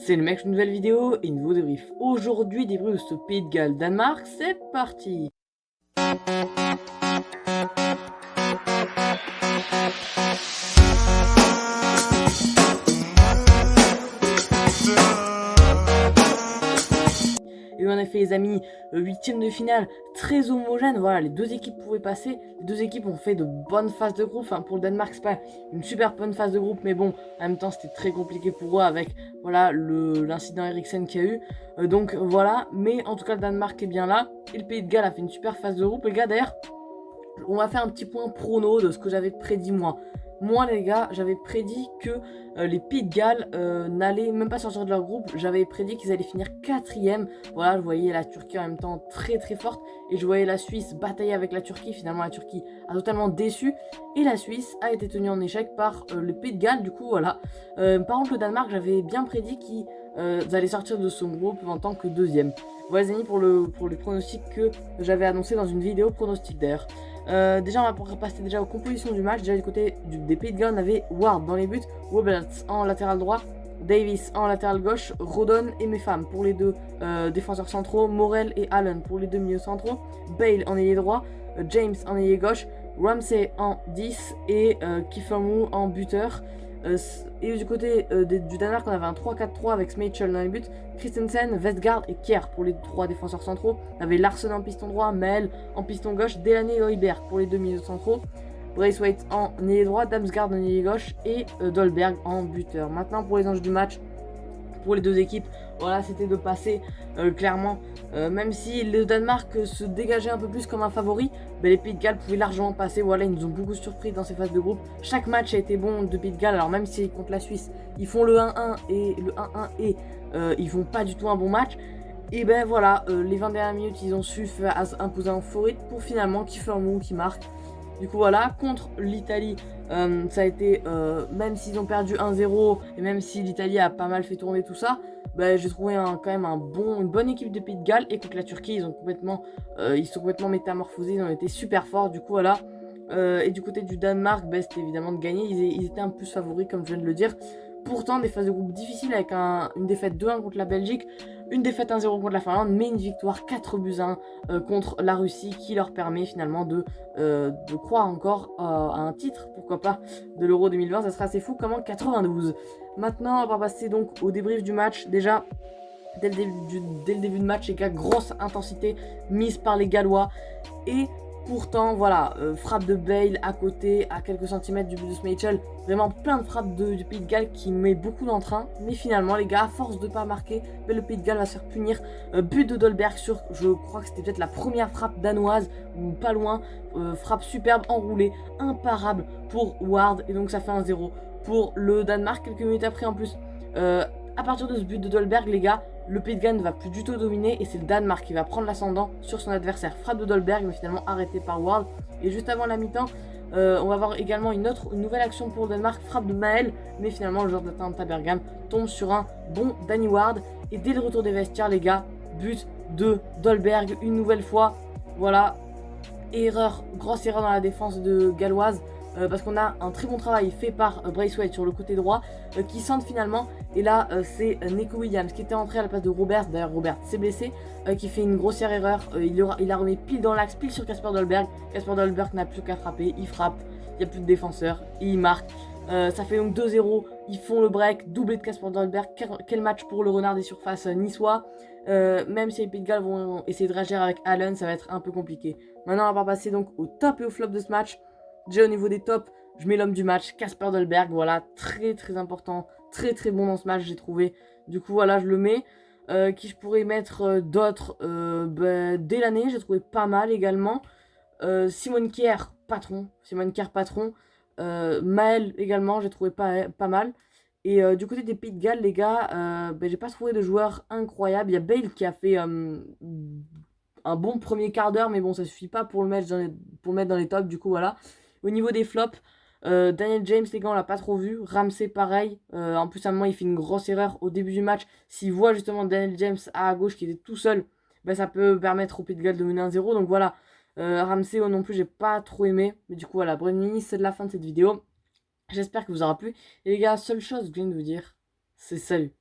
C'est le mec, une nouvelle vidéo et nouveau débrief. Aujourd'hui, débrief ce Pays de Galles Danemark, c'est parti. Et en effet les amis, huitième de finale, très homogène, voilà, les deux équipes pouvaient passer, les deux équipes ont fait de bonnes phases de groupe, enfin pour le Danemark c'est pas une super bonne phase de groupe, mais bon, en même temps c'était très compliqué pour eux avec, voilà, l'incident Eriksen qu'il y a eu, donc voilà, mais en tout cas le Danemark est bien là, et le Pays de Galles a fait une super phase de groupe, les gars d'ailleurs, on va faire un petit point prono de ce que j'avais prédit moi. Moi les gars, j'avais prédit que les Pays de Galles n'allaient même pas sortir de leur groupe. J'avais prédit qu'ils allaient finir 4ème. Voilà, je voyais la Turquie en même temps très très forte. Et je voyais la Suisse batailler avec la Turquie. Finalement la Turquie a totalement déçu. Et la Suisse a été tenue en échec par le Pays de Galles. Du coup voilà. Par contre le Danemark, j'avais bien prédit qu'ils allaient sortir de son groupe en tant que deuxième. Voilà les amis pour les pronostics que j'avais annoncé dans une vidéo pronostic d'ailleurs. Déjà, on va passer déjà aux compositions du match. Déjà, du côté des Pays de Galles, on avait Ward dans les buts, Roberts en latéral droit, Davis en latéral gauche, Rodon et Mefam pour les deux défenseurs centraux, Morel et Allen pour les deux milieux centraux, Bale en ailier droit, James en ailier gauche, Ramsey en 10 et Kiefer Moore en buteur. Et du côté du Danemark, on avait un 3-4-3 avec Schmeichel dans les buts, Christensen, Vestgaard et Kjær pour les trois défenseurs centraux. On avait Larsen en piston droit, Mel en piston gauche, Delaney et Højbjerg pour les deux milieux centraux, Braithwaite en ailier droit, Damsgaard en ailier gauche et Dolberg en buteur. Maintenant pour les enjeux du match, pour les deux équipes, voilà, c'était de passer clairement, même si le Danemark se dégageait un peu plus comme un favori, les Pays de Galles pouvaient largement passer. Voilà, ils nous ont beaucoup surpris dans ces phases de groupe. Chaque match a été bon de Pays de Galles, alors même si contre la Suisse ils font le 1-1 et ils font pas du tout un bon match, et ben voilà, les 20 dernières minutes ils ont su imposer un faux rythme pour finalement Kiefer Moore qui marque. Du coup voilà, contre l'Italie, ça a été, même s'ils ont perdu 1-0, et même si l'Italie a pas mal fait tourner tout ça, bah, j'ai trouvé quand même une bonne équipe de Pays de Galles. Et contre la Turquie, ils sont complètement métamorphosés, ils ont été super forts, du coup voilà. Et du côté du Danemark, bah, c'était évidemment de gagner, ils étaient un peu plus favoris comme je viens de le dire. Pourtant des phases de groupe difficiles avec une défaite 2-1 contre la Belgique, une défaite 1-0 contre la Finlande, mais une victoire 4-1 contre la Russie qui leur permet finalement de croire encore à un titre, pourquoi pas, de l'Euro 2020. Ça sera assez fou comme en 92. Maintenant, on va passer donc au débrief du match. Déjà, dès le début de match, les gars, grosse intensité mise par les Gallois. Et pourtant, voilà, frappe de Bale à côté, à quelques centimètres du but de Schmeichel. Vraiment plein de frappes du Pays de Galles qui met beaucoup d'entrain. Mais finalement, les gars, à force de ne pas marquer, le Pays de Galles va se faire punir. But de Dolberg sur, je crois que c'était peut-être la première frappe danoise, ou pas loin. Frappe superbe, enroulée, imparable pour Ward. Et donc ça fait 1-0 pour le Danemark. Quelques minutes après en plus. À partir de ce but de Dolberg, les gars, le Pays de Galles ne va plus du tout dominer et c'est le Danemark qui va prendre l'ascendant sur son adversaire. Frappe de Dolberg, mais finalement arrêté par Ward. Et juste avant la mi-temps, on va avoir également une nouvelle action pour le Danemark, frappe de Maël, mais finalement le joueur d'Atalanta Bergame tombe sur un bon Danny Ward. Et dès le retour des vestiaires, les gars, but de Dolberg une nouvelle fois. Voilà, grosse erreur dans la défense galloise. Parce qu'on a un très bon travail fait par Braithwaite sur le côté droit qui centre finalement. Et là c'est Neco Williams qui était entré à la place de Robert. D'ailleurs Robert s'est blessé, qui fait une grossière erreur. Il a remis pile dans l'axe, pile sur Kasper Dolberg. Kasper Dolberg n'a plus qu'à frapper, il frappe, il n'y a plus de défenseur et il marque. Ça fait donc 2-0, ils font le break, doublé de Kasper Dolberg. Quel match pour le renard des surfaces niçois. Même si les Pays de Galles vont essayer de réagir avec Allen, ça va être un peu compliqué. Maintenant on va passer donc au top et au flop de ce match. Déjà au niveau des tops, je mets l'homme du match, Kasper Dolberg, voilà, très très important, très très bon dans ce match j'ai trouvé. Du coup voilà, je le mets. Qui je pourrais mettre d'autres, dès l'année, j'ai trouvé pas mal également. Simon Kjær, patron. Maël également, j'ai trouvé pas mal. Et du côté des Pays de Galles, les gars, j'ai pas trouvé de joueurs incroyables. Il y a Bale qui a fait un bon premier quart d'heure, mais bon, ça suffit pas pour le mettre dans les tops, du coup, voilà. Au niveau des flops, Daniel James, les gars, on l'a pas trop vu. Ramsey, pareil. En plus, à un moment, il fait une grosse erreur au début du match. S'il voit justement Daniel James à gauche qui était tout seul, ça peut permettre au Pays de Galles de mener 1-0. Donc voilà, Ramsey non plus, j'ai pas trop aimé. Mais du coup, voilà, Bruni, c'est de la fin de cette vidéo. J'espère que vous aura plu. Et les gars, seule chose que je viens de vous dire, c'est salut.